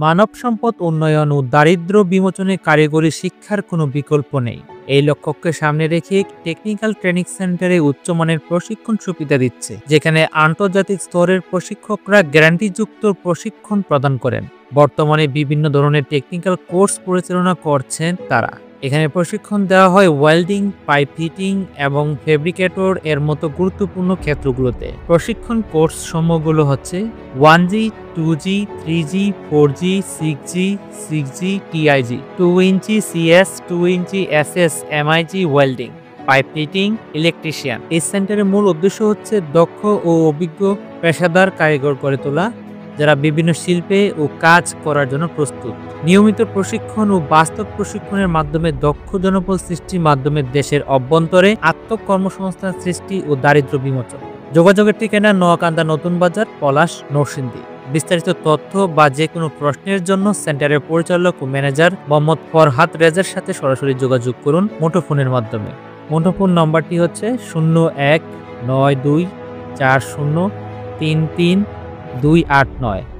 মানব সম্পদ উন্নয়ন ও দারিদ্র্য বিমোচনে কারিগরি শিক্ষার কোনো বিকল্প নেই। এই লক্ষ্যকে সামনে রেখে টেকনিক্যাল ট্রেনিং সেন্টারে উচ্চমানের প্রশিক্ষণ সুবিধা দিচ্ছে, যেখানে আন্তর্জাতিক স্তরের প্রশিক্ষকরা গ্যারান্টিযুক্ত প্রশিক্ষণ প্রদান করেন। বর্তমানে বিভিন্ন ধরনের টেকনিক্যাল কোর্স পরিচালনা করছেন তারা। এখানে প্রশিক্ষণ দেওয়া হয় ওয়েল্ডিং, পাইপ ফিটিং এবং ফেব্রিকেটর এর মতো গুরুত্বপূর্ণ ক্ষেত্রগুলোতে। প্রশিক্ষণ কোর্স সমূহগুলো হচ্ছে 1G, 2G, 3G, 4G, 6G, 6G, TIG, 2 ইঞ্চি CS, 2 ইঞ্চি SS, MIG welding, pipe fitting, electrician. এই সেন্টারের মূল উদ্দেশ্য হচ্ছে দক্ষ ও অভিজ্ঞ পেশাদার কারিগর করে তোলা, যারা বিভিন্ন শিল্পে ও কাজ করার জন্য প্রস্তুত। নিয়মিত প্রশিক্ষণ ও বাস্তব প্রশিক্ষণের মাধ্যমে দক্ষ জনবল সৃষ্টির মাধ্যমে দেশের অভ্যন্তরে আত্মকর্মসংস্থান সৃষ্টি ও দারিদ্র্য বিমোচন। যোগাযোগের ঠিকানা নোয়াকান্দা, নতুন বাজার, পলাশ, নরসিংদী। বিস্তারিত তথ্য বা যে কোনো প্রশ্নের জন্য সেন্টারের পরিচালক ও ম্যানেজার মোহাম্মদ ফরহাদ রেজার সাথে সরাসরি যোগাযোগ করুন মুঠোফোনের মাধ্যমে। মুঠোফোন নম্বরটি হচ্ছে 01924033 289।